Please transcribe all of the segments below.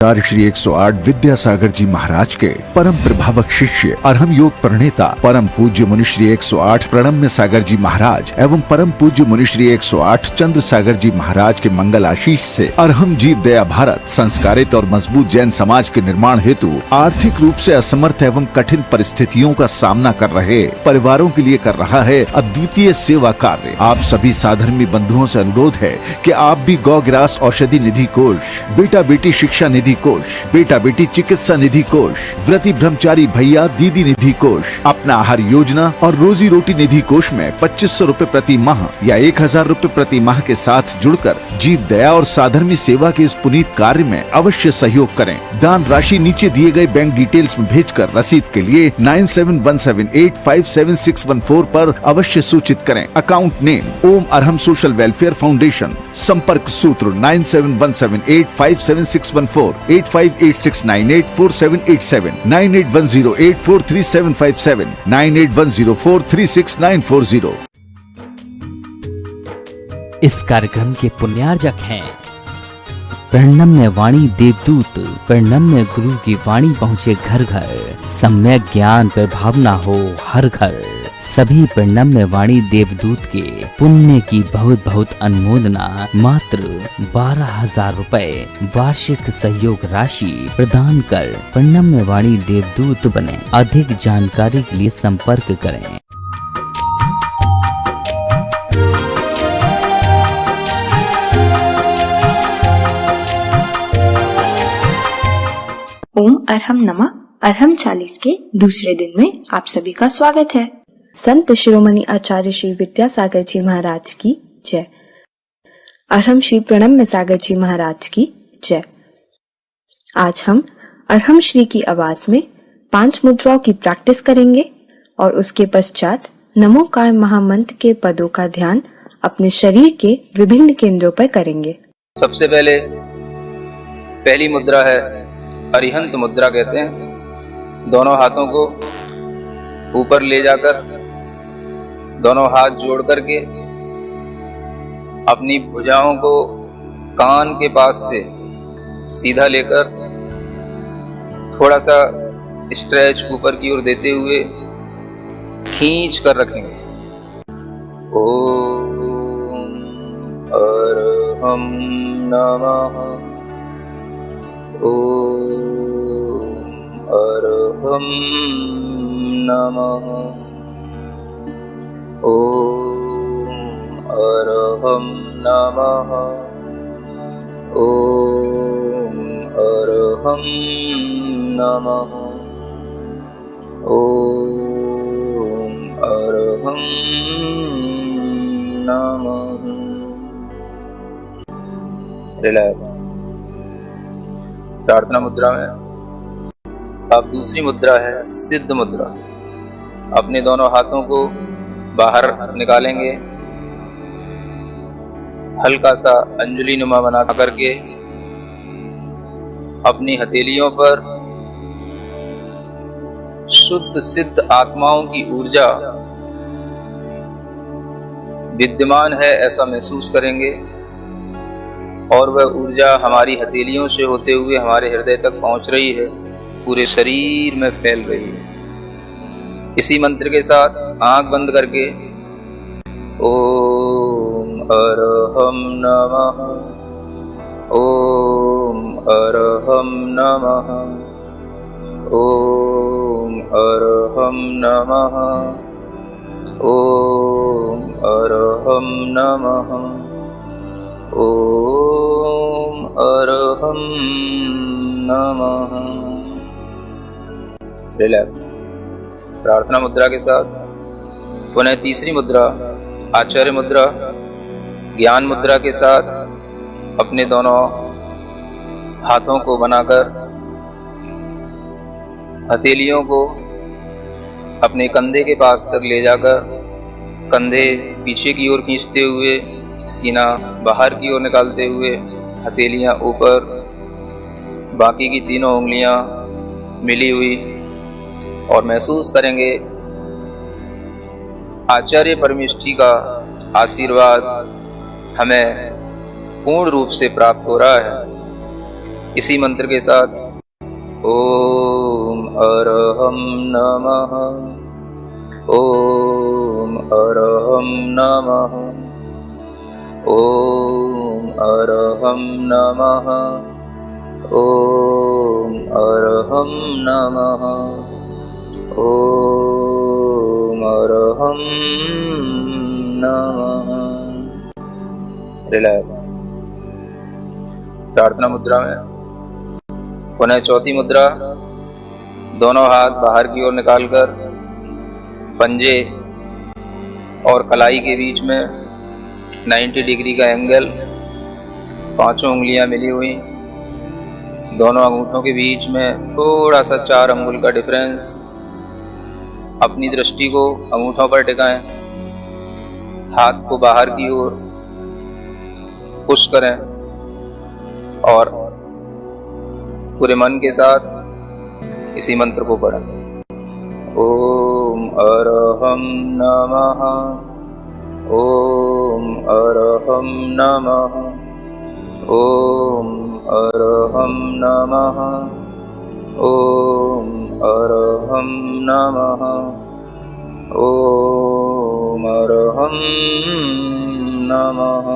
आचार्य श्री 108 विद्यासागर जी महाराज के परम प्रभावक शिष्य अरहम योग प्रणेता परम पूज्य मुनिश्री 108 प्रणम्य सागर जी महाराज एवं परम पूज्य मुनिश्री 108 चंद्र सागर जी महाराज के मंगल आशीष से अरहम जीव दया भारत संस्कारित और मजबूत जैन समाज के निर्माण हेतु आर्थिक रूप से असमर्थ एवं कठिन परिस्थितियों का सामना कर रहे परिवारों के लिए कर रहा है अद्वितीय सेवा कार्य। आप सभी साधर्मी बंधुओं से अनुरोध है कि आप भी गौ ग्रास औषधि निधि कोष, बेटा बेटी शिक्षा निधि कोष, बेटा बेटी चिकित्सा निधि कोष, व्रती ब्रह्मचारी भैया दीदी निधि कोष, अपना आहार योजना और रोजी रोटी निधि कोष में 2500 रूपए प्रति माह या 1000 रूपए प्रति माह के साथ जुड़कर जीव दया और साधर्मी सेवा के इस पुनीत कार्य में अवश्य सहयोग करें। दान राशि नीचे दिए गए बैंक डिटेल्स में भेजकर रसीद के लिए 9717857614 पर अवश्य सूचित करें। अकाउंट नेम ओम अरहम सोशल वेलफेयर फाउंडेशन। संपर्क सूत्र 9717857614 8586984787 9810843757 9810436940। इस कार्यक्रम के पुण्यार्जक हैं प्रणम्य वाणी देवदूत। प्रणम्य गुरु की वाणी पहुँचे घर घर, सम्यक ज्ञान प्रभावना हो हर घर। सभी प्रणम्य वाणी देवदूत के पुण्य की बहुत बहुत अनुमोदना मात्र 12,000 रुपए वार्षिक सहयोग राशि प्रदान कर प्रणम्य वाणी देवदूत बने। अधिक जानकारी के लिए संपर्क करें। ओम अरहम नमः। अरहम 40 के दूसरे दिन में आप सभी का स्वागत है। संत शिरोमणि आचार्य श्री विद्यासागर जी महाराज की जय। अरहम श्री प्रणम्य सागर जी महाराज की जय। आज हम अरहम श्री की आवाज में 5 मुद्राओं की प्रैक्टिस करेंगे और उसके पश्चात नमोकार महामंत्र के पदों का ध्यान अपने शरीर के विभिन्न केंद्रों पर करेंगे। सबसे पहली मुद्रा है अरिहंत मुद्रा कहते हैं। दोनों हाथों को ऊपर ले जाकर दोनों हाथ जोड़ करके अपनी भुजाओं को कान के पास से सीधा लेकर थोड़ा सा स्ट्रेच ऊपर की ओर देते हुए खींच कर रखेंगे। ओम अरहम नमः। ओम अरहम नमः। ओम अरहम नमः। ओम अरहम नमः। ओम अरहम नमः। रिलैक्स। प्रार्थना मुद्रा में अब दूसरी मुद्रा है सिद्ध मुद्रा। अपने दोनों हाथों को बाहर निकालेंगे, हल्का सा अंजलि नुमा बना करके अपनी हथेलियों पर शुद्ध सिद्ध आत्माओं की ऊर्जा विद्यमान है ऐसा महसूस करेंगे और वह ऊर्जा हमारी हथेलियों से होते हुए हमारे हृदय तक पहुंच रही है, पूरे शरीर में फैल रही है। इसी मंत्र के साथ आंख बंद करके ओम अरहम नमः। ओम अरहम नमः। ओम अरहम नमः। ओम अरहम नमः। ओम अरहम नमः। रिलैक्स। प्रार्थना मुद्रा के साथ पुनः तीसरी मुद्रा आचार्य मुद्रा ज्ञान मुद्रा के साथ अपने दोनों हाथों को बनाकर हथेलियों को अपने कंधे के पास तक ले जाकर कंधे पीछे की ओर खींचते हुए, सीना बाहर की ओर निकालते हुए, हथेलियां ऊपर, बाकी की तीनों उंगलियां मिली हुई और महसूस करेंगे आचार्य परमेष्ठी का आशीर्वाद हमें पूर्ण रूप से प्राप्त हो रहा है। इसी मंत्र के साथ ओम अरहम नमः, ओम अरहम नमः, ओम अरहम नमः, ओम अरहम नमः, ओम अरहम नमः। रिलैक्स। प्रार्थना मुद्रा में पुनः चौथी मुद्रा, दोनों हाथ बाहर की ओर निकालकर पंजे और कलाई के बीच में 90 डिग्री का एंगल, पांचों उंगलियां मिली हुई, दोनों अंगूठों के बीच में थोड़ा सा 4 अंगुल का डिफरेंस। अपनी दृष्टि को अंगूठों पर टिकाएं, हाथ को बाहर की ओर पुश करें और पूरे मन के साथ इसी मंत्र को पढ़ें। ओम अरहम नमः, ओम अरहम नमः, ओम अरहम नमः, ओम अरहम नमः, ओम अरहम नमः।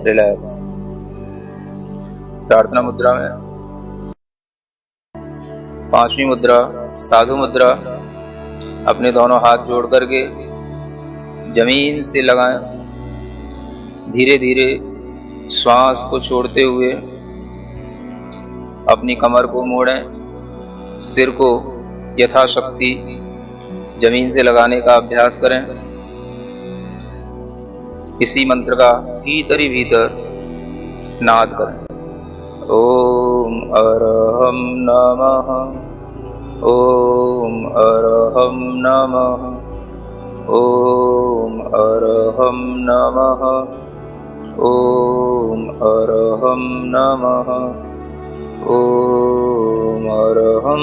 रिलैक्स। प्रार्थना मुद्रा में पांचवी मुद्रा, साधु मुद्रा। अपने दोनों हाथ जोड़ करके जमीन से लगाएं, धीरे धीरे श्वास को छोड़ते हुए अपनी कमर को मोड़ें, सिर को यथाशक्ति जमीन से लगाने का अभ्यास करें। इसी मंत्र का भीतर ही भीतर नाद करें। ओम अरहम नमः, ओम अरहम नमः, ओम अरहम नमः, ओम अरहम नमः, ओम अरहम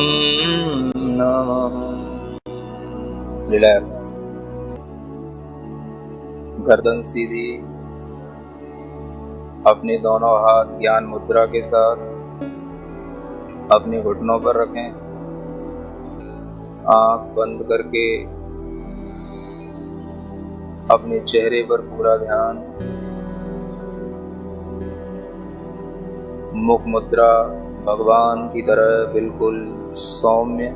नमः। रिलैक्स। गर्दन सीधी, अपने दोनों हाथ ज्ञान मुद्रा के साथ अपने घुटनों पर रखें, आंख बंद करके अपने चेहरे पर पूरा ध्यान, मुख मुद्रा भगवान की तरह बिल्कुल सौम्य।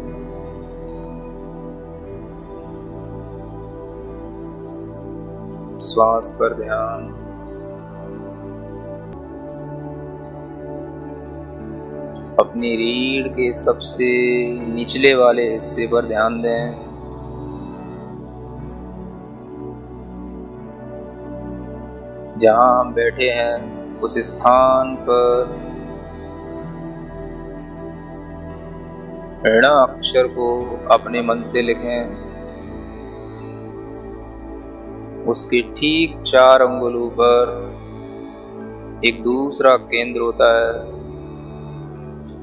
श्वास पर ध्यान, अपनी रीढ़ के सबसे निचले वाले हिस्से पर ध्यान दें। जहां हम बैठे हैं उस स्थान पर ऋण अक्षर को अपने मन से लिखें। उसके ठीक 4 अंगुल ऊपर एक दूसरा केंद्र होता है,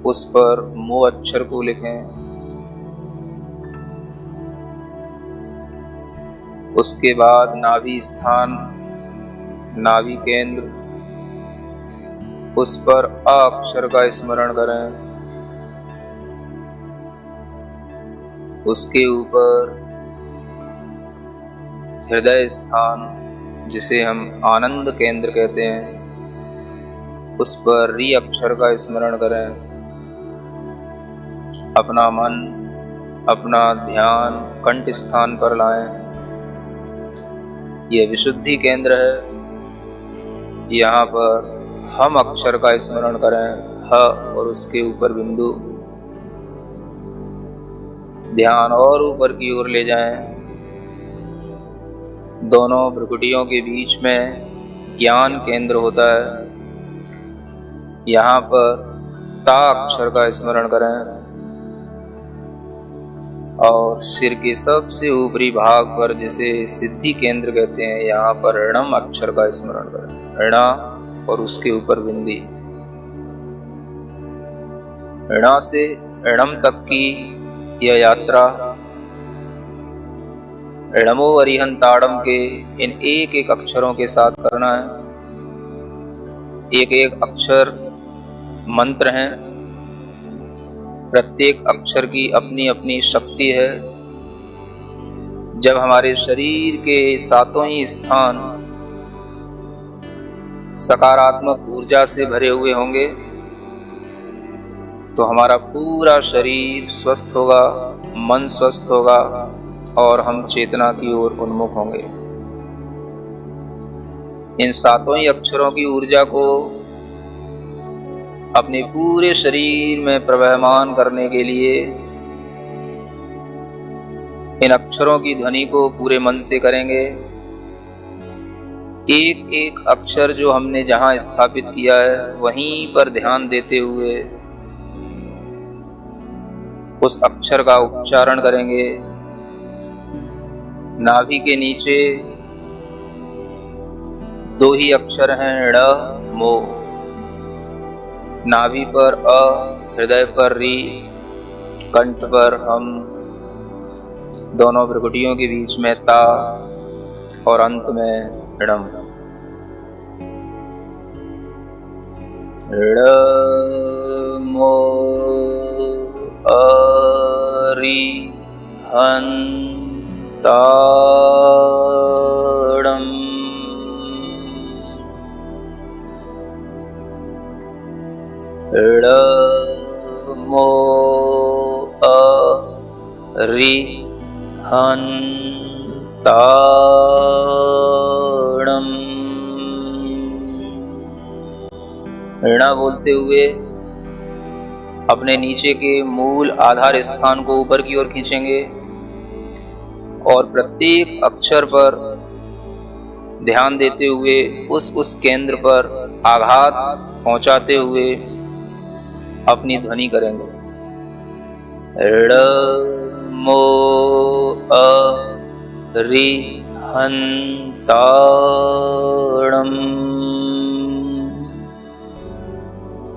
उस पर मो अक्षर को लिखें। उसके बाद नाभि स्थान, नाभि केंद्र, उस पर अ अक्षर का स्मरण करें। उसके ऊपर हृदय स्थान, जिसे हम आनंद केंद्र कहते हैं, उस पर री अक्षर का स्मरण करें। अपना मन, अपना ध्यान कंठ स्थान पर लाएं। यह विशुद्धि केंद्र है। यहाँ पर हम अक्षर का स्मरण करें, ह और उसके ऊपर बिंदु। ध्यान और ऊपर की ओर ले जाएं। दोनों भ्रुकुटियों के बीच में ज्ञान केंद्र होता है। यहाँ पर ता अक्षर का स्मरण करें और सिर के सबसे ऊपरी भाग पर, जिसे सिद्धि केंद्र कहते हैं, यहाँ पर ऋणम अक्षर का स्मरण करें। ऋणा और उसके ऊपर बिंदी। ऋणा से ऋणम तक की यह यात्रा ऋणमो अरिहंताड़म के इन एक एक अक्षरों के साथ करना है। एक एक अक्षर मंत्र हैं, प्रत्येक अक्षर की अपनी अपनी शक्ति है। जब हमारे शरीर के सातों ही स्थान सकारात्मक ऊर्जा से भरे हुए होंगे तो हमारा पूरा शरीर स्वस्थ होगा, मन स्वस्थ होगा और हम चेतना की ओर उन्मुख होंगे। इन सातों ही अक्षरों की ऊर्जा को अपने पूरे शरीर में प्रवहमान करने के लिए इन अक्षरों की ध्वनि को पूरे मन से करेंगे। एक एक अक्षर जो हमने जहां स्थापित किया है वहीं पर ध्यान देते हुए उस अक्षर का उच्चारण करेंगे। नाभि के नीचे दो ही अक्षर हैं, ड़ मो। नाभि पर अ, हृदय पर री, कंठ पर हम, दोनों भ्रुकुटियों के बीच में ता और अंत में ड़म। ड़ मो अ री हं ता ड़म। ड़ मो अ री हं ता ड़म। ऋणा बोलते हुए अपने नीचे के मूल आधार स्थान को ऊपर की ओर खींचेंगे और प्रत्येक अक्षर पर ध्यान देते हुए उस केंद्र पर आघात पहुंचाते हुए अपनी ध्वनि करेंगे। ऋ मो अ री हं ता ड़म।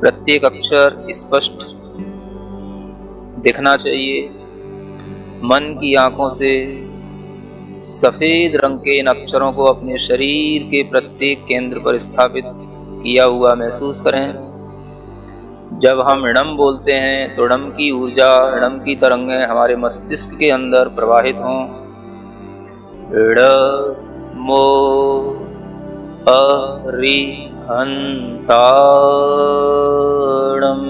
प्रत्येक अक्षर स्पष्ट दिखना चाहिए। मन की आंखों से सफेद रंग के इन अक्षरों को अपने शरीर के प्रत्येक केंद्र पर स्थापित किया हुआ महसूस करें। जब हम णम बोलते हैं तो णम की ऊर्जा, णम की तरंगें हमारे मस्तिष्क के अंदर प्रवाहित हों। ड़ मो अ री हं ता ड़म।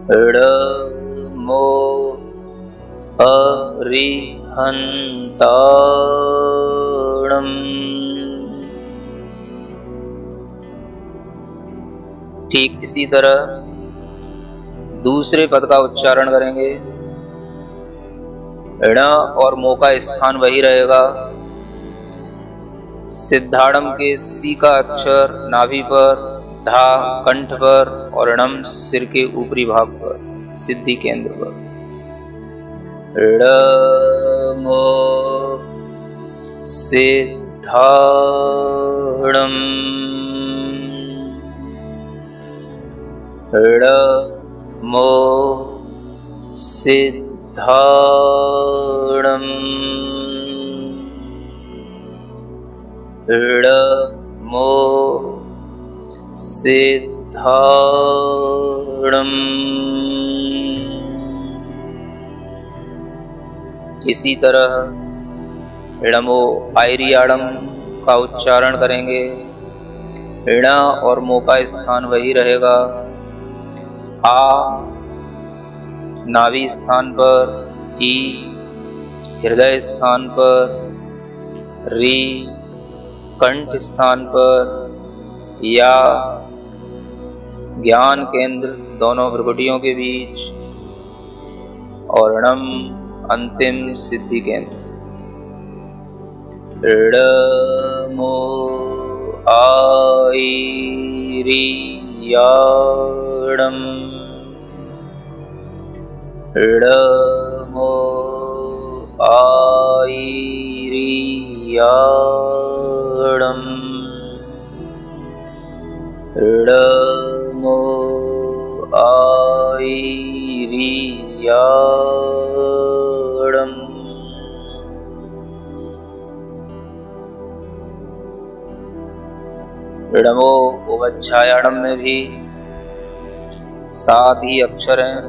ड़ मो अ री हं ता ड़म। ठीक इसी तरह दूसरे पद का उच्चारण करेंगे। ण और मो का स्थान वही रहेगा। सिद्धाड़म के सी का अक्षर नाभि पर, धा कंठ पर और णम सिर के ऊपरी भाग पर, सिद्धि केंद्र पर। ड़ मो सिद्धाड़म। ड़ मो सिद्धाड़म। ड़ मो सिद्धाड़म। इसी तरह णमो आयरियाड़म का उच्चारण करेंगे। ण और मो का स्थान वही रहेगा। आ नाभि स्थान पर, ई हृदय स्थान पर, री कंठ स्थान पर, या ज्ञान केंद्र दोनों भ्रुकुटियों के बीच और णम अंतिम सिद्धि केंद्र। ड़ मो आई री याड़म। ड़ मो आई री याड़म। ड़ मो आई री याड़म। णमो उवच्छायाणम में भी 7 ही अक्षर हैं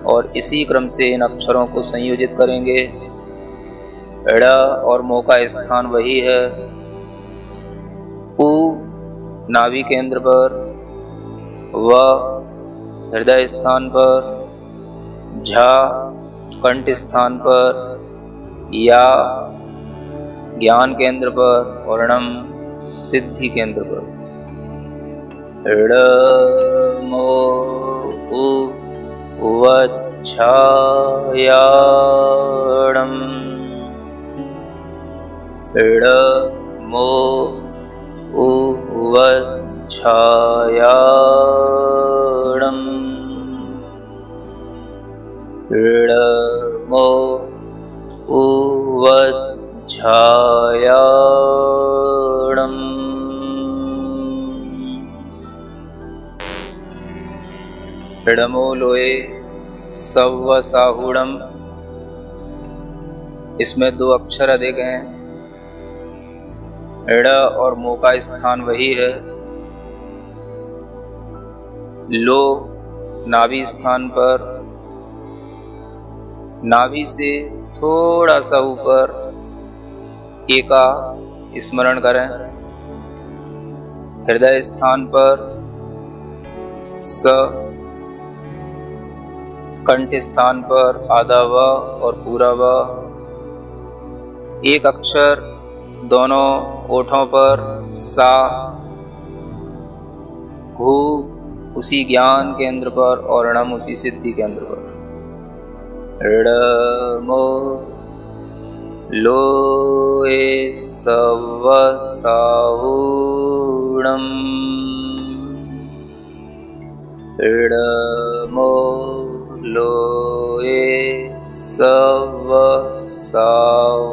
और इसी क्रम से इन अक्षरों को संयोजित करेंगे। ण और मो का स्थान वही है। उ नाभि केंद्र पर, व हृदय स्थान पर, झा कंठ स्थान पर, या ज्ञान केंद्र पर और णम सिद्धि केंद्र पर। णमो उवच्छायाणम, णमो उवच्छायाणम, णमो उवच्छायाणम। णमो लोए सव्व साहुणम, इसमें 2 अक्षर अधिक हैं। ण और मो का स्थान वही है। लो नाभि स्थान पर, नाभि से थोड़ा सा ऊपर ए का स्मरण करें। हृदय स्थान पर स, कंठ स्थान पर आधा व और पूरा व। एक अक्षर दोनों ओठों पर सा, हु उसी ज्ञान केंद्र पर और णम उसी सिद्धि केंद्र पर। णमो लोए सव्व साहुणम, णमो लोए सव्व साहुणम,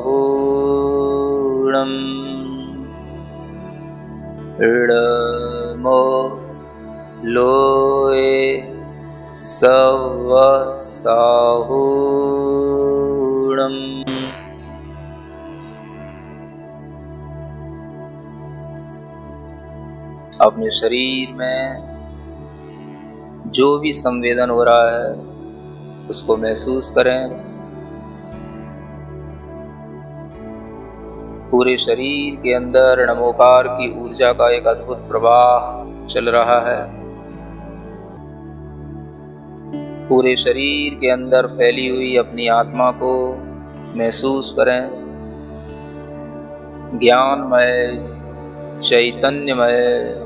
णमो लोए सव्व साहुणम। अपने शरीर में जो भी संवेदन हो रहा है उसको महसूस करें। पूरे शरीर के अंदर नमोकार की ऊर्जा का एक अद्भुत प्रवाह चल रहा है। पूरे शरीर के अंदर फैली हुई अपनी आत्मा को महसूस करें। ज्ञानमय, चैतन्यमय,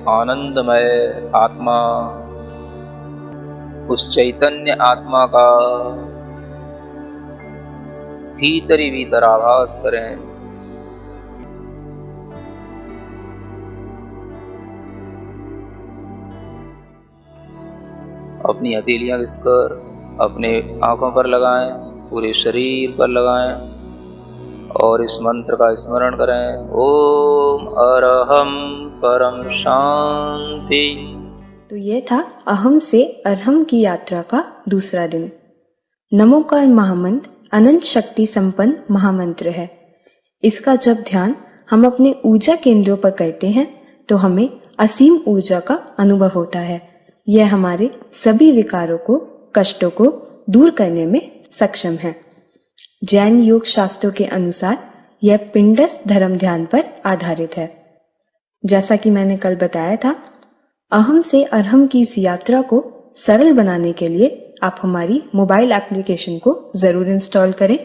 आनंदमय आत्मा, उस चैतन्य आत्मा का भीतर ही भीतर आभास करें। अपनी हथेलियां घिसकर अपने आंखों पर लगाएं, पूरे शरीर पर लगाएं और इस मंत्र का स्मरण करें। ओम अरहम परम शांति। तो ये था अहम से अरहम की यात्रा का दूसरा दिन। नमोकार महामंत्र अनंत शक्ति संपन्न महामंत्र है। इसका जब ध्यान हम अपने ऊर्जा केंद्रों पर करते हैं तो हमें असीम ऊर्जा का अनुभव होता है। यह हमारे सभी विकारों को, कष्टों को दूर करने में सक्षम है। जैन योग शास्त्रों के अनुसार यह पिंडस्थ धर्म ध्यान पर आधारित है। जैसा कि मैंने कल बताया था, अहम से अरहम की इस यात्रा को सरल बनाने के लिए आप हमारी मोबाइल एप्लीकेशन को जरूर इंस्टॉल करें।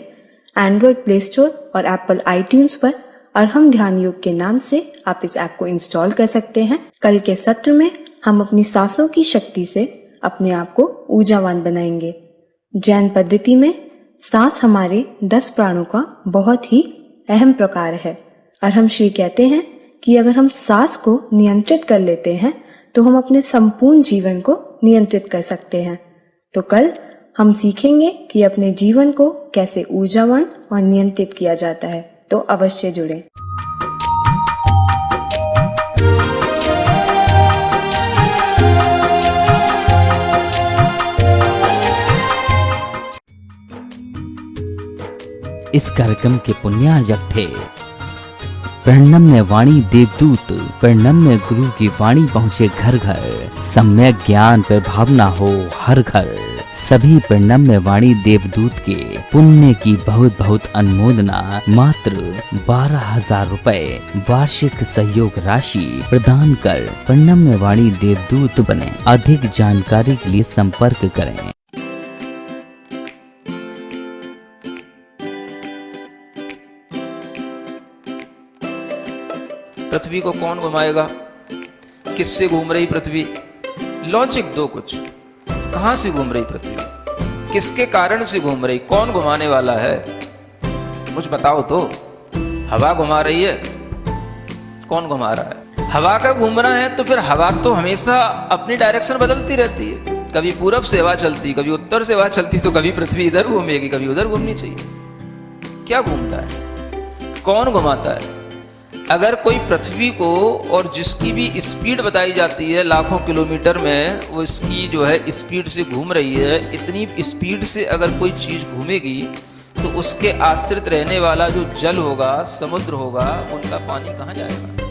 एंड्रॉयड प्ले स्टोर और एप्पल आईट्यून्स पर अरहम ध्यान योग के नाम से आप इस ऐप को इंस्टॉल कर सकते हैं। कल के सत्र में हम अपनी सांसों की शक्ति से अपने आप को ऊर्जावान बनाएंगे। जैन पद्धति में सांस हमारे 10 प्राणों का बहुत ही अहम प्रकार है। अरहम श्री कहते हैं कि अगर हम सांस को नियंत्रित कर लेते हैं तो हम अपने संपूर्ण जीवन को नियंत्रित कर सकते हैं। तो कल हम सीखेंगे कि अपने जीवन को कैसे ऊर्जावान और नियंत्रित किया जाता है। तो अवश्य जुड़ें। इस कार्यक्रम के पुण्यार्जक थे प्रणम्य वाणी देवदूत, प्रणम्य गुरु की वाणी पहुँचे घर घर, सम्यक ज्ञान पर भावना हो हर घर। सभी प्रणम्य वाणी देवदूत के पुण्य की बहुत बहुत अनुमोदना मात्र 12,000 रुपए वार्षिक सहयोग राशि प्रदान कर प्रणम्य वाणी देवदूत बने। अधिक जानकारी के लिए संपर्क करें। पृथ्वी को कौन घुमाएगा? किससे घूम रही पृथ्वी? लॉजिक दो कुछ। कहां से घूम रही पृथ्वी? किसके कारण से घूम रही? कौन घुमाने वाला है? कुछ बताओ तो। हवा घुमा रही है? कौन घुमा रहा है? हवा का घूमना है तो फिर हवा तो हमेशा अपनी डायरेक्शन बदलती रहती है। कभी पूरब से हवा चलती, कभी उत्तर से हवा चलती, तो कभी पृथ्वी इधर घूमेगी, कभी उधर घूमनी चाहिए। क्या घूमता है? कौन घुमाता है? अगर कोई पृथ्वी को, और जिसकी भी स्पीड बताई जाती है लाखों किलोमीटर में, वो इसकी जो है स्पीड से घूम रही है, इतनी स्पीड से अगर कोई चीज़ घूमेगी तो उसके आश्रित रहने वाला जो जल होगा, समुद्र होगा, उनका पानी कहाँ जाएगा?